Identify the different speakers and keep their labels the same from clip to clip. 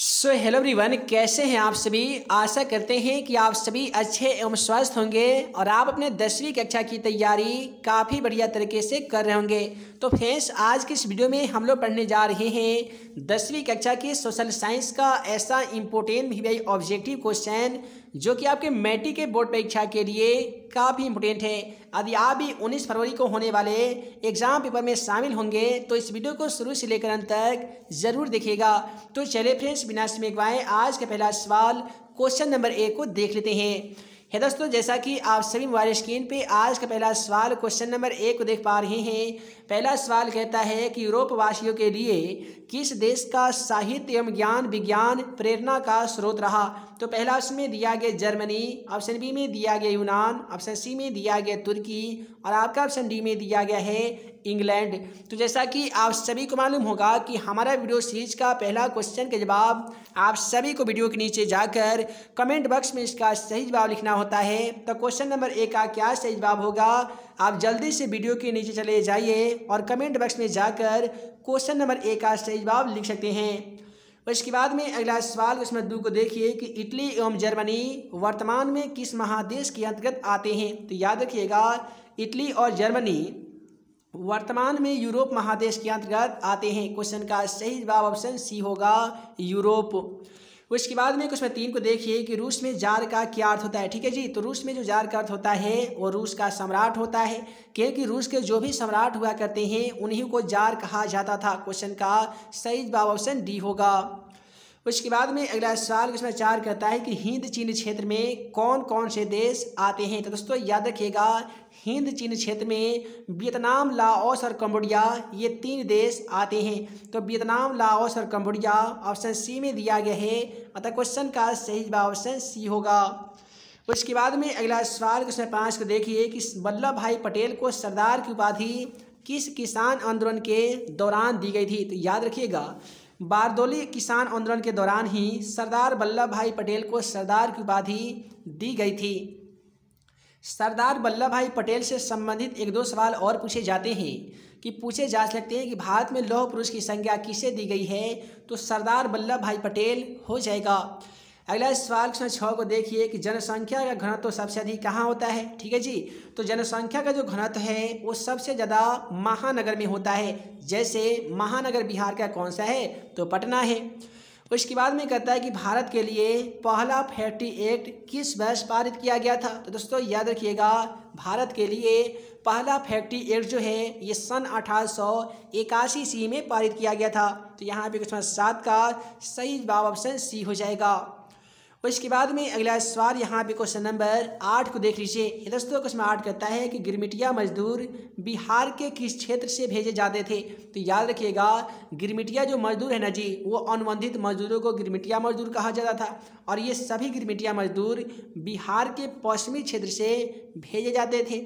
Speaker 1: Hello everyone, कैसे हैं आप सभी। आशा करते हैं कि आप सभी अच्छे एवं स्वस्थ होंगे और आप अपने 10वीं कक्षा की तैयारी काफ़ी बढ़िया तरीके से कर रहे होंगे। तो फ्रेंड्स, आज की इस वीडियो में हम लोग पढ़ने जा रहे हैं 10वीं कक्षा की सोशल साइंस का ऐसा इम्पोर्टेंट भी ऑब्जेक्टिव क्वेश्चन जो कि आपके मैट्रिक के बोर्ड परीक्षा के लिए काफ़ी इम्पोर्टेंट है। यदि आप भी 19 फरवरी को होने वाले एग्जाम पेपर में शामिल होंगे तो इस वीडियो को शुरू से लेकर अंत तक जरूर देखिएगा। तो चलिए फ्रेंड्स, बिना समय गवाए आज का पहला सवाल क्वेश्चन नंबर 1 को देख लेते हैं। दोस्तों, जैसा कि आप सभी मोबाइल स्क्रीन पे आज का पहला सवाल क्वेश्चन नंबर 1 को देख पा रहे हैं। पहला सवाल कहता है कि यूरोप वासियों के लिए किस देश का साहित्य एवं ज्ञान विज्ञान प्रेरणा का स्रोत रहा। तो पहला ऑप्शन में दिया गया जर्मनी, ऑप्शन बी में दिया गया यूनान, ऑप्शन सी में दिया गया तुर्की और आपका ऑप्शन डी में दिया गया है इंग्लैंड। तो जैसा कि आप सभी को मालूम होगा कि हमारा वीडियो सीरीज का पहला क्वेश्चन के जवाब आप सभी को वीडियो के नीचे जाकर कमेंट बॉक्स में इसका सही जवाब लिखना होता है। तो क्वेश्चन नंबर 1 का क्या सही जवाब होगा, आप जल्दी से वीडियो के नीचे चले जाइए और कमेंट बॉक्स में जाकर क्वेश्चन नंबर 1 का सही जवाब लिख सकते हैं। उसके बाद में अगला सवाल उसमें 2 को देखिए कि इटली एवं जर्मनी वर्तमान में किस महादेश के अंतर्गत आते हैं। तो याद रखिएगा, इटली और जर्मनी वर्तमान में यूरोप महादेश के अंतर्गत आते हैं। क्वेश्चन का सही जवाब ऑप्शन सी होगा, यूरोप। उसके बाद में क्वेश्चन 3 को देखिए कि रूस में जार का क्या अर्थ होता है। ठीक है जी, तो रूस में जो जार का अर्थ होता है वो रूस का सम्राट होता है, क्योंकि रूस के जो भी सम्राट हुआ करते हैं उन्हीं को जार कहा जाता था। क्वेश्चन का सही जवाब ऑप्शन डी होगा। उसके बाद में अगला सवाल क्वेश्चन 4 कहता है कि हिंद चीन क्षेत्र में कौन कौन से देश आते हैं। तो दोस्तों याद रखिएगा, हिंद चीन क्षेत्र में वियतनाम, लाओस और कंबोडिया ये 3 देश आते हैं। तो वियतनाम, लाओस और कंबोडिया ऑप्शन सी में दिया गया है, अतः क्वेश्चन का सही जवाब ऑप्शन सी होगा। उसके बाद में अगला सवाल क्वेश्चन 5 को देखिए कि वल्लभ भाई पटेल को सरदार की उपाधि किस किसान आंदोलन के दौरान दी गई थी। तो याद रखिएगा, बारदोली किसान आंदोलन के दौरान ही सरदार वल्लभ भाई पटेल को सरदार की उपाधि दी गई थी। सरदार वल्लभ भाई पटेल से संबंधित 1-2 सवाल और पूछे जाते हैं कि पूछे जा सकते हैं कि भारत में लौह पुरुष की संज्ञा किसे दी गई है। तो सरदार वल्लभ भाई पटेल हो जाएगा। अगला सवाल 6 को देखिए कि जनसंख्या का घनत्व तो सबसे अधिक कहाँ होता है। ठीक है जी, तो जनसंख्या का जो घनत्व है वो सबसे ज़्यादा महानगर में होता है। जैसे महानगर बिहार का कौन सा है, तो पटना है। उसके बाद में कहता है कि भारत के लिए पहला फैक्ट्री एक्ट किस वर्ष पारित किया गया था। तो दोस्तों याद रखिएगा, भारत के लिए पहला फैक्ट्री एक्ट जो है ये सन 1881 ईस्वी में पारित किया गया था। तो यहाँ पे क्वेश्चन 7 का सही जवाब ऑप्शन सी हो जाएगा। उसके बाद में अगला सवाल यहाँ पे क्वेश्चन नंबर 8 को देख लीजिए। दोस्तों क्वेश्चन 8 कहता है कि गिरमिटिया मजदूर बिहार के किस क्षेत्र से भेजे जाते थे। तो याद रखिएगा, गिरमिटिया जो मजदूर है ना जी, वो अनुबंधित मजदूरों को गिरमिटिया मजदूर कहा जाता था और ये सभी गिरमिटिया मजदूर बिहार के पश्चिमी क्षेत्र से भेजे जाते थे।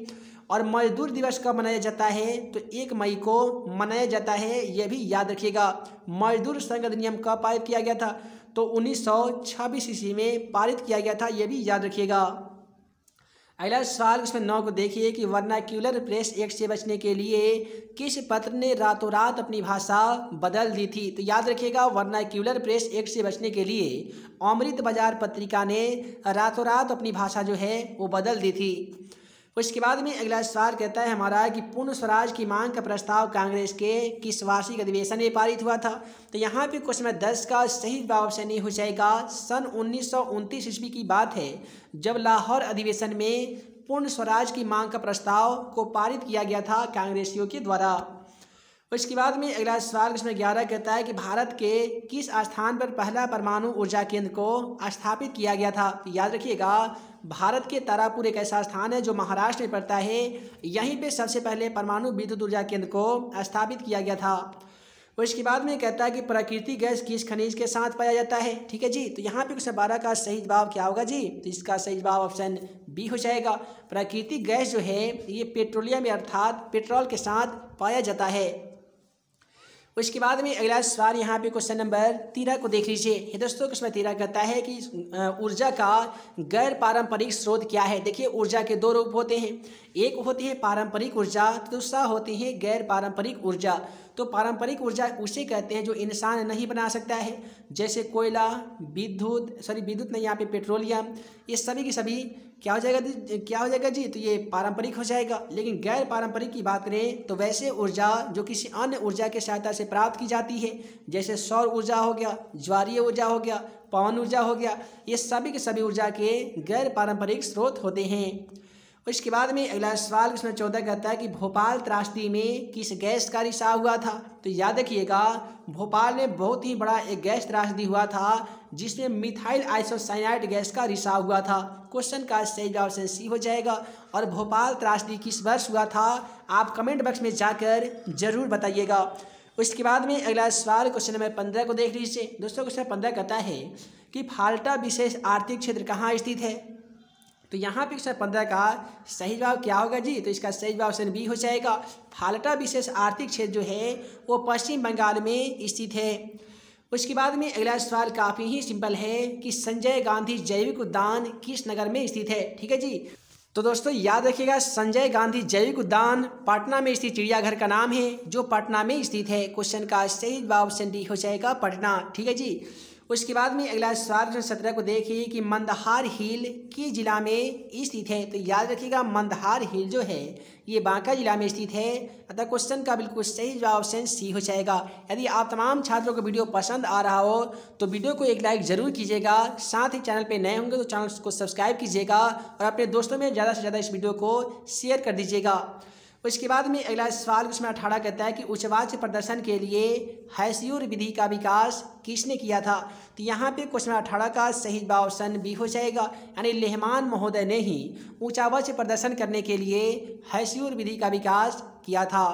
Speaker 1: और मजदूर दिवस कब मनाया जाता है, तो 1 मई को मनाया जाता है, यह भी याद रखिएगा। मजदूर संघ अधिनियम कब पारित किया गया था, तो 1926 ईस्वी में पारित किया गया था, यह भी याद रखिएगा। अगला सवाल इसमें 9 को देखिए कि वर्नाक्यूलर प्रेस एक्ट से बचने के लिए किस पत्र ने रातों रात अपनी भाषा बदल दी थी। तो याद रखिएगा, वर्नाक्यूलर प्रेस एक्ट से बचने के लिए अमृत बाजार पत्रिका ने रातों रात अपनी भाषा जो है वो बदल दी थी। उसके बाद में अगला सवाल कहता है हमारा कि पूर्ण स्वराज की मांग का प्रस्ताव कांग्रेस के किस वार्षिक अधिवेशन में पारित हुआ था। तो यहाँ पे क्वेश्चन 10 का सही जवाब ऑप्शन ए हो जाएगा। सन 1929 ईस्वी की बात है जब लाहौर अधिवेशन में पूर्ण स्वराज की मांग का प्रस्ताव को पारित किया गया था कांग्रेसियों के द्वारा। उसके बाद में अगला सवाल इसमें 11 कहता है कि भारत के किस स्थान पर पहला परमाणु ऊर्जा केंद्र को स्थापित किया गया था। तो याद रखिएगा, भारत के तारापुर एक ऐसा स्थान है जो महाराष्ट्र में पड़ता है, यहीं पे सबसे पहले परमाणु विद्युत ऊर्जा केंद्र को स्थापित किया गया था। उसके बाद में कहता है कि प्राकृतिक गैस किस खनिज के साथ पाया जाता है। ठीक है जी, तो यहाँ पे क्वेश्चन 12 का सही जवाब क्या होगा जी, तो इसका सही जवाब ऑप्शन बी हो जाएगा। प्राकृतिक गैस जो है ये पेट्रोलियम अर्थात पेट्रोल के साथ पाया जाता है। उसके बाद में अगला सवाल यहाँ पे क्वेश्चन नंबर 13 को देख लीजिए। दोस्तों क्वेश्चन 13 कहता है कि ऊर्जा का गैर पारंपरिक स्रोत क्या है। देखिए, ऊर्जा के 2 रूप होते हैं, एक होती है पारंपरिक ऊर्जा, तो दूसरा होती है गैर पारंपरिक ऊर्जा। तो पारंपरिक ऊर्जा उसे कहते हैं जो इंसान नहीं बना सकता है, जैसे कोयला, विद्युत नहीं, यहाँ पे पेट्रोलियम, ये सभी की सभी क्या हो जाएगा जी, तो ये पारंपरिक हो जाएगा। लेकिन गैर पारंपरिक की बात करें तो वैसे ऊर्जा जो किसी अन्य ऊर्जा की सहायता से प्राप्त की जाती है, जैसे सौर ऊर्जा हो गया, ज्वारीय ऊर्जा हो गया, पवन ऊर्जा हो गया, ये सभी के सभी ऊर्जा के गैर पारंपरिक स्रोत होते हैं। उसके बाद में अगला सवाल इसमें 14 कहता है कि भोपाल त्रासदी में किस गैस का रिसाव हुआ था। तो याद रखिएगा भोपाल में बहुत ही बड़ा एक गैस त्रासदी हुआ था जिसमें मिथाइल आइसोसाइनाइड गैस का रिसाव हुआ था। क्वेश्चन का सही जवाब ऑप्शन सी हो जाएगा। और भोपाल त्रासदी किस वर्ष हुआ था आप कमेंट बॉक्स में जाकर जरूर बताइएगा। उसके बाद में अगला सवाल क्वेश्चन नंबर 15 को देख लीजिए दोस्तों। क्वेश्चन 15 कहता है कि फाल्टा विशेष आर्थिक क्षेत्र कहाँ स्थित है। तो यहाँ पे क्वेश्चन 15 का सही जवाब क्या होगा जी, तो इसका सही जवाब ऑप्शन बी हो जाएगा। फाल्टा विशेष आर्थिक क्षेत्र जो है वो पश्चिम बंगाल में स्थित है। उसके बाद में अगला सवाल काफ़ी ही सिंपल है कि संजय गांधी जैविक उद्यान किस नगर में स्थित है। ठीक है जी, तो दोस्तों याद रखिएगा संजय गांधी जैविक उद्यान पटना में स्थित चिड़ियाघर का नाम है जो पटना में स्थित है। क्वेश्चन का सही जवाब ऑप्शन डी हो जाएगा पटना। ठीक है जी। उसके बाद में अगला सवाल 17 को देखिए कि मंदहार हिल किस जिला में स्थित है। तो याद रखिएगा मंदहार हिल जो है ये बांका जिला में स्थित है। अतः क्वेश्चन का बिल्कुल सही जवाब ऑप्शन सी हो जाएगा। यदि आप तमाम छात्रों को वीडियो पसंद आ रहा हो तो वीडियो को एक लाइक जरूर कीजिएगा। साथ ही चैनल पे नए होंगे तो चैनल को सब्सक्राइब कीजिएगा और अपने दोस्तों में ज़्यादा से ज़्यादा इस वीडियो को शेयर कर दीजिएगा। उसके बाद में अगला सवाल उसमें 18 कहता है कि उच्चवाच्य प्रदर्शन के लिए हैस्यूर विधि का विकास किसने किया था। तो यहाँ पे क्वेश्चन 18 का सही जवाब ऑप्शन बी हो जाएगा, यानी लेहमान महोदय ने ही उच्चवाच्य प्रदर्शन करने के लिए हैस्यूर विधि का विकास किया था।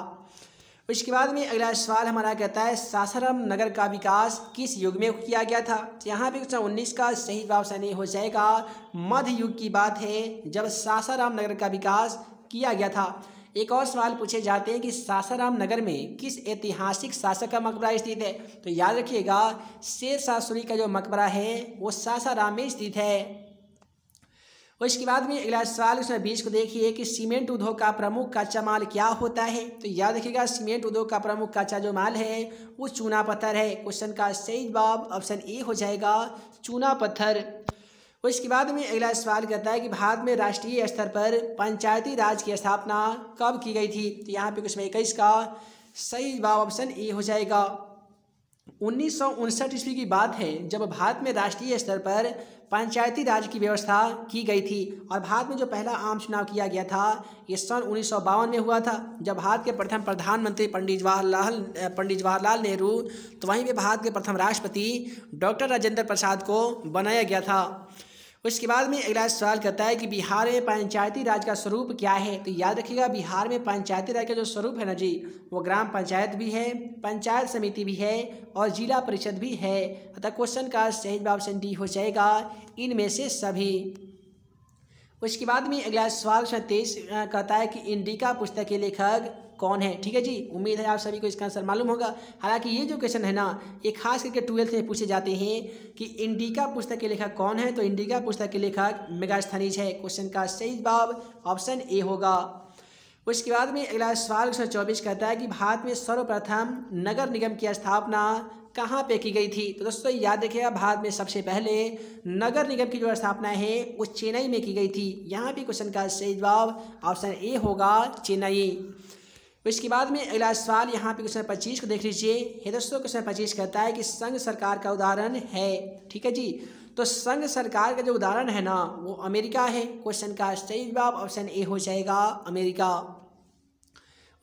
Speaker 1: उसके बाद में अगला सवाल हमारा कहता है सासाराम नगर का विकास किस युग में किया गया था। तो यहाँ पे क्वेश्चन 19 का सही जवाब ऑप्शन हो जाएगा मध्य युग की बात है जब सासाराम नगर का विकास किया गया था। एक और सवाल पूछे जाते हैं कि सासाराम नगर में किस ऐतिहासिक शासक का मकबरा स्थित है। तो याद रखिएगा शेरशाह सूरी का जो मकबरा है वो सासाराम में स्थित है। उसके बाद में अगला सवाल उसमें 20 को देखिए कि सीमेंट उद्योग का प्रमुख कच्चा माल क्या होता है। तो याद रखिएगा सीमेंट उद्योग का प्रमुख कच्चा जो माल है वो चूना पत्थर है। क्वेश्चन का सही जवाब ऑप्शन ए हो जाएगा चूना पत्थर। उसके बाद में अगला सवाल कहता है कि भारत में राष्ट्रीय स्तर पर पंचायती राज की स्थापना कब की गई थी। तो यहाँ पे क्वेश्चन 21 का सही जवाब ऑप्शन ए हो जाएगा। 1959 ईस्वी की बात है जब भारत में राष्ट्रीय स्तर पर पंचायती राज की व्यवस्था की गई थी। और भारत में जो पहला आम चुनाव किया गया था ये सन 1952 में हुआ था जब भारत के प्रथम प्रधानमंत्री पंडित जवाहरलाल नेहरू, तो वहीं पे भारत के प्रथम राष्ट्रपति डॉक्टर राजेंद्र प्रसाद को बनाया गया था। उसके बाद में अगला सवाल कहता है कि बिहार में पंचायती राज का स्वरूप क्या है। तो याद रखिएगा बिहार में पंचायती राज का जो स्वरूप है ना जी वो ग्राम पंचायत भी है, पंचायत समिति भी है और जिला परिषद भी है। अतः क्वेश्चन का सही जवाब ऑप्शन डी हो जाएगा इनमें से सभी। उसके बाद में अगला सवाल 23 कहता है कि इंडिका पुस्तक के लेखक कौन है। ठीक है जी, उम्मीद है आप सभी को इसका आंसर मालूम होगा। हालांकि ये जो क्वेश्चन है ना ये खास करके 12th में पूछे जाते हैं कि इंडिका पुस्तक के लेखक कौन है। तो इंडिका पुस्तक के लेखक मेगास्थनीज है। क्वेश्चन का सही जवाब ऑप्शन ए होगा। उसके बाद में अगला सवाल 24 कहता है कि भारत में सर्वप्रथम नगर निगम की स्थापना कहाँ पे की गई थी। तो दोस्तों याद रखिएगा भारत में सबसे पहले नगर निगम की जो स्थापना है वो चेन्नई में की गई थी। यहाँ पे क्वेश्चन का सही जवाब ऑप्शन ए होगा चेन्नई। इसके बाद में अगला सवाल यहाँ पे क्वेश्चन 25 को देख लीजिए। हे दोस्तों क्वेश्चन 25 कहता है कि संघ सरकार का उदाहरण है। ठीक है जी, तो संघ सरकार का जो उदाहरण है ना वो अमेरिका है। क्वेश्चन का सही जवाब ऑप्शन ए हो जाएगा अमेरिका।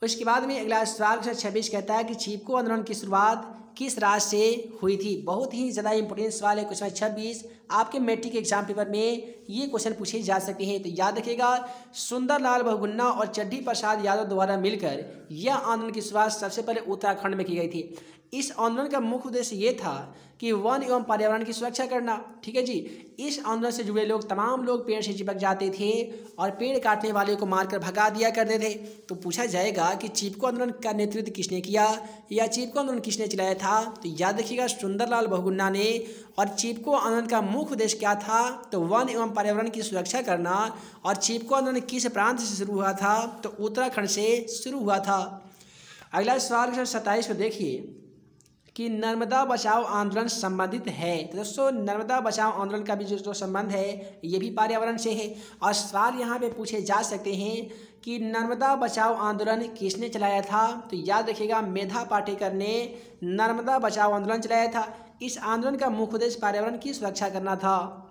Speaker 1: उसके बाद में अगला सवाल 26 कहता है कि चिपको आंदोलन की शुरुआत किस राज्य से हुई थी। बहुत ही ज़्यादा इंपॉर्टेंट सवाल है क्वेश्चन 26। आपके मैट्रिक एग्जाम पेपर में ये क्वेश्चन पूछे जा सकते हैं। तो याद रखिएगा सुंदरलाल बहुगुणा और चड्ढी प्रसाद यादव द्वारा मिलकर यह आंदोलन की शुरुआत सबसे पहले उत्तराखंड में की गई थी। इस आंदोलन का मुख्य उद्देश्य ये था कि वन एवं पर्यावरण की सुरक्षा करना। ठीक है जी। इस आंदोलन से जुड़े लोग तमाम लोग पेड़ से चिपक जाते थे और पेड़ काटने वाले को मारकर भगा दिया करते थे। तो पूछा जाएगा कि चिपको आंदोलन का नेतृत्व किसने किया या चिपको आंदोलन किसने चलाया था, तो याद रखिएगा सुंदरलाल बहुगुणा ने। और चिपको आंदोलन का मुख्य उद्देश्य क्या था, तो वन एवं पर्यावरण की सुरक्षा करना। और चिपको आंदोलन किस प्रांत से शुरू हुआ था, तो उत्तराखंड से शुरू हुआ था। अगला सवाल 27 को देखिए कि नर्मदा बचाओ आंदोलन संबंधित है। तो दोस्तों नर्मदा बचाओ आंदोलन का भी जो संबंध है ये भी पर्यावरण से है। और सवाल यहाँ पे पूछे जा सकते हैं कि नर्मदा बचाओ आंदोलन किसने चलाया था, तो याद रखिएगा मेधा पाटेकर ने नर्मदा बचाओ आंदोलन चलाया था। इस आंदोलन का मुख्य उद्देश्य पर्यावरण की सुरक्षा करना था।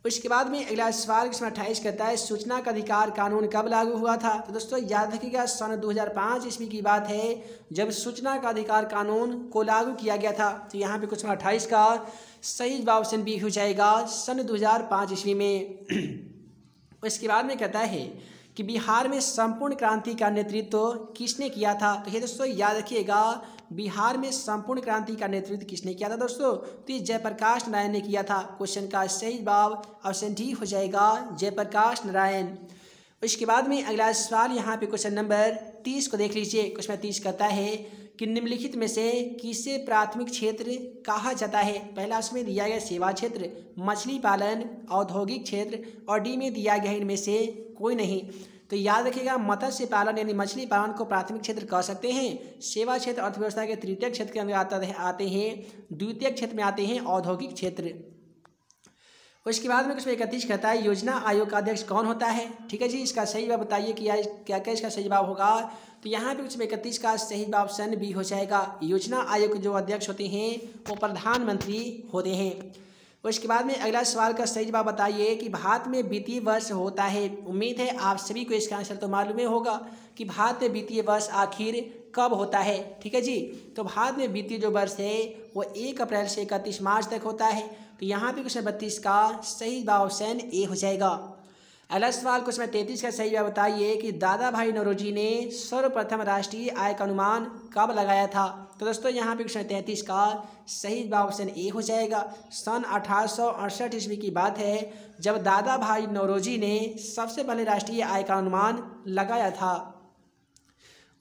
Speaker 1: उसके बाद में अगला सवाल 28 करता है सूचना का अधिकार कानून कब लागू हुआ था। तो दोस्तों याद रखिएगा सन 2005 ईस्वी की बात है जब सूचना का अधिकार कानून को लागू किया गया था। तो यहाँ पे क्वेश्चन 28 का सही जवाब ऑप्शन बी हो जाएगा सन 2005 ईस्वी में। उसके बाद में कहता है कि बिहार में संपूर्ण क्रांति का नेतृत्व किसने किया था। तो ये दोस्तों याद रखिएगा बिहार में संपूर्ण क्रांति का नेतृत्व किसने किया था दोस्तों, तो ये जयप्रकाश नारायण ने किया था। क्वेश्चन का सही जवाब ऑप्शन डी हो जाएगा जयप्रकाश नारायण। उसके बाद में अगला सवाल यहाँ पे क्वेश्चन नंबर 30 को देख लीजिए। क्वेश्चन 30 कहता है कि निम्नलिखित में से किसे प्राथमिक क्षेत्र कहा जाता है। पहला उसमें दिया गया सेवा क्षेत्र, मछली पालन, औद्योगिक क्षेत्र और डी में दिया गया इनमें से कोई नहीं। तो याद रखिएगा मत्स्य पालन यानी मछली पालन को प्राथमिक क्षेत्र कह सकते हैं। सेवा क्षेत्र अर्थव्यवस्था के तृतीय क्षेत्र के अंदर आते हैं। द्वितीय क्षेत्र में आते हैं औद्योगिक क्षेत्र। उसके बाद में कुछ 31 कहता है योजना आयोग का अध्यक्ष कौन होता है। ठीक है जी, इसका सही जवाब बताइए कि क्या क्या इसका सही जवाब होगा। तो यहाँ पे कुछ 31 का सही जवाब ऑप्शन बी हो जाएगा। योजना आयोग के जो अध्यक्ष होते हैं वो प्रधानमंत्री होते हैं। उसके बाद में अगला सवाल का सही जवाब बताइए कि भारत में वित्तीय वर्ष होता है। उम्मीद है आप सभी को इसका आंसर तो मालूम ही होगा कि भारत में वित्तीय वर्ष आखिर कब होता है। ठीक है जी, तो भारत में वित्तीय जो वर्ष है वो 1 अप्रैल से 31 मार्च तक होता है। तो यहाँ पे क्वेश्चन 32 का सही जवाब ऑप्शन ए हो जाएगा। अगला सवाल क्वेश्चन 33 का सही जवाब बताइए कि दादा भाई नौरोजी ने सर्वप्रथम राष्ट्रीय आय का अनुमान कब लगाया था। तो दोस्तों यहाँ पे क्वेश्चन 33 का सही जवाब ऑप्शन ए हो जाएगा। सन 1868 ईस्वी की बात है जब दादा भाई नौरोजी ने सबसे पहले राष्ट्रीय आय का अनुमान लगाया था।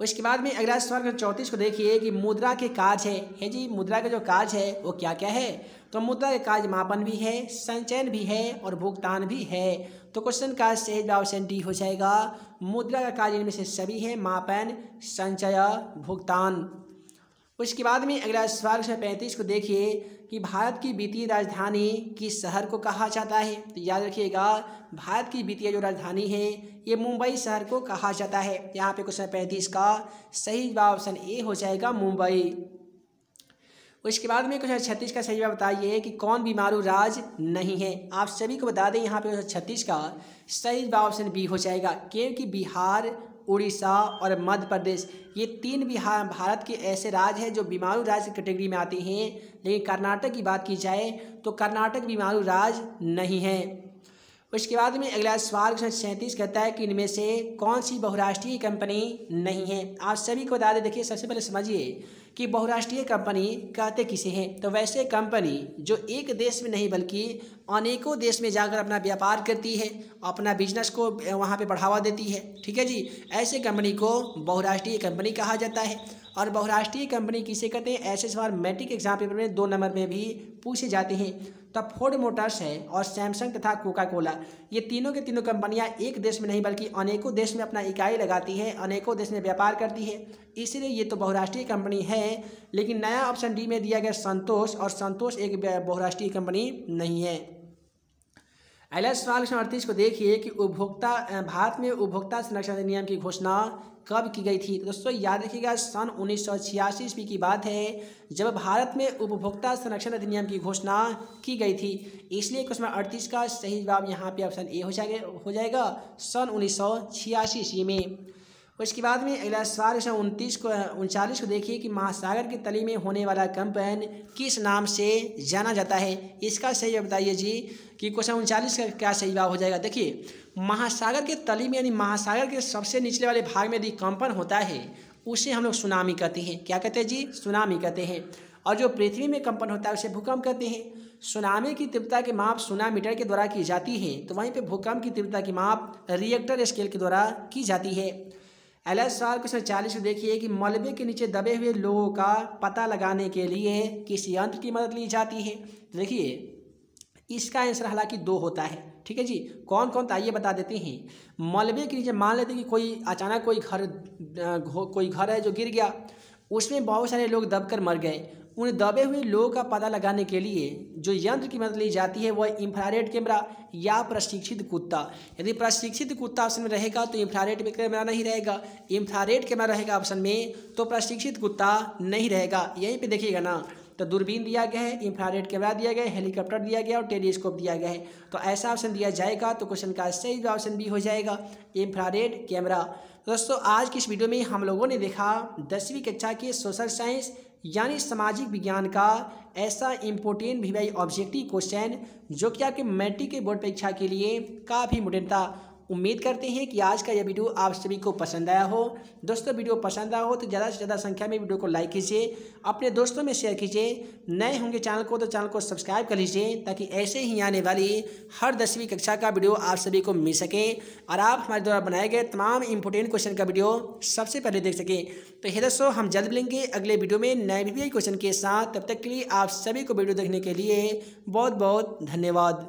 Speaker 1: उसके बाद में अगला सवाल 34 को देखिए कि मुद्रा के कार्य है जी, मुद्रा का जो कार्य है वो क्या क्या है। तो मुद्रा के कार्य मापन भी है, संचयन भी है और भुगतान भी है। तो क्वेश्चन का सही जवाब ऑप्शन डी हो जाएगा। मुद्रा का कार्य इनमें से सभी है, मापन, संचय, भुगतान। उसके बाद में अगला सवाल 35 को देखिए कि भारत की वित्तीय राजधानी किस शहर को कहा जाता है। तो याद रखिएगा भारत की वित्तीय जो राजधानी है ये मुंबई शहर को कहा जाता है। यहाँ पे क्वेश्चन 35 का सही जवाब ऑप्शन ए हो जाएगा मुंबई। उसके बाद में क्वेश्चन 36 का सही जवाब बताइए कि कौन बीमारू राज्य नहीं है। आप सभी को बता दें यहाँ पे 36 का सही जवाब ऑप्शन बी हो जाएगा क्योंकि बिहार, उड़ीसा और मध्य प्रदेश ये 3 भारत के ऐसे राज्य हैं जो बीमारू राज्य की कैटेगरी में आते हैं। लेकिन कर्नाटक की बात की जाए तो कर्नाटक बीमारू राज्य नहीं है। उसके बाद में अगला सवाल 37 कहता है कि इनमें से कौन सी बहुराष्ट्रीय कंपनी नहीं है। आप सभी को बता दें, देखिए सबसे पहले समझिए कि बहुराष्ट्रीय कंपनी कहते किसे हैं। तो वैसे कंपनी जो एक देश में नहीं बल्कि अनेकों देश में जाकर अपना व्यापार करती है, अपना बिजनेस को वहाँ पे बढ़ावा देती है। ठीक है जी, ऐसे कंपनी को बहुराष्ट्रीय कंपनी कहा जाता है। और बहुराष्ट्रीय कंपनी किसे कहते हैं, ऐसे सवाल मैट्रिक एग्जाम पेपर में 2 नंबर में भी पूछे जाते हैं। तब फोर्ड मोटर्स है और सैमसंग तथा कोका कोला ये तीनों के तीनों कंपनियां एक देश में नहीं बल्कि अनेकों देश में अपना इकाई लगाती है, अनेकों देश में व्यापार करती है, इसलिए ये तो बहुराष्ट्रीय कंपनी है। लेकिन नया ऑप्शन डी में दिया गया संतोष, और संतोष एक बहुराष्ट्रीय कंपनी नहीं है। अगला सवाल 38 को देखिए कि भारत में उपभोक्ता संरक्षण अधिनियम की घोषणा कब की गई थी। तो दोस्तों याद रखिएगा सन 1986 ईस्वी की बात है जब भारत में उपभोक्ता संरक्षण अधिनियम की घोषणा की गई थी। इसलिए क्वेश्चन 38 का सही जवाब यहाँ पे ऑप्शन ए हो जाएगा सन 1986 ईस्वी में। उसके बाद में अगला सवाल 39 को देखिए कि महासागर की तली में होने वाला कंपन किस नाम से जाना जाता है। इसका सही जवाब बताइए जी कि क्वेश्चन 39 का क्या सही जवाब हो जाएगा। देखिए महासागर के तली में यानी महासागर के सबसे निचले वाले भाग में यदि कंपन होता है उसे हम लोग सुनामी कहते हैं। क्या कहते हैं जी? सुनामी कहते हैं। और जो पृथ्वी में कंपन होता है उसे भूकंप कहते हैं। सुनामी की तीव्रता की माप सुनामीटर के द्वारा की जाती है, तो वहीं पे भूकंप की तीव्रता की माप रिएक्टर स्केल के द्वारा की जाती है। एलएस सवाल क्वेश्चन 40 देखिए कि मलबे के नीचे दबे हुए लोगों का पता लगाने के लिए किस यंत्र की मदद ली जाती है? तो देखिए इसका आंसर हालांकि 2 होता है। ठीक है जी, कौन कौन? आइए बता देते हैं। मलबे के नीचे मान लेते हैं कि कोई अचानक कोई घर है जो गिर गया, उसमें बहुत सारे लोग दबकर मर गए। उन दबे हुए लोगों का पता लगाने के लिए जो यंत्र की मदद ली जाती है वह इंफ्रारेड कैमरा या प्रशिक्षित कुत्ता। यदि प्रशिक्षित कुत्ता ऑप्शन में रहेगा तो इंफ्रारेड कैमरा नहीं रहेगा, इंफ्रारेड कैमरा रहेगा ऑप्शन में तो प्रशिक्षित कुत्ता नहीं रहेगा। यहीं पे देखिएगा ना, तो दूरबीन दिया गया है, इंफ्रारेड कैमरा दिया गया है, हेलीकॉप्टर दिया गया और टेलीस्कोप दिया गया है। तो ऐसा ऑप्शन दिया जाएगा तो क्वेश्चन का सही ऑप्शन भी हो जाएगा इंफ्रारेड कैमरा। दोस्तों आज की इस वीडियो में हम लोगों ने देखा 10वीं कक्षा के सोशल साइंस यानी सामाजिक विज्ञान का ऐसा इम्पोर्टेंट भी ऑब्जेक्टिव क्वेश्चन जो कि आपके मैट्रिक के बोर्ड परीक्षा के लिए काफ़ी इम्पोर्टेंट था। उम्मीद करते हैं कि आज का यह वीडियो आप सभी को पसंद आया हो। दोस्तों वीडियो पसंद आया हो तो ज़्यादा से ज़्यादा संख्या में वीडियो को लाइक कीजिए, अपने दोस्तों में शेयर कीजिए। नए होंगे चैनल को तो चैनल को सब्सक्राइब कर लीजिए ताकि ऐसे ही आने वाली हर 10वीं कक्षा का वीडियो आप सभी को मिल सके और आप हमारे द्वारा बनाए गए तमाम इंपॉर्टेंट क्वेश्चन का वीडियो सबसे पहले देख सकें। तो हे दोस्तों हम जल्द मिलेंगे अगले वीडियो में नए भी क्वेश्चन के साथ। तब तक के लिए आप सभी को वीडियो देखने के लिए बहुत बहुत धन्यवाद।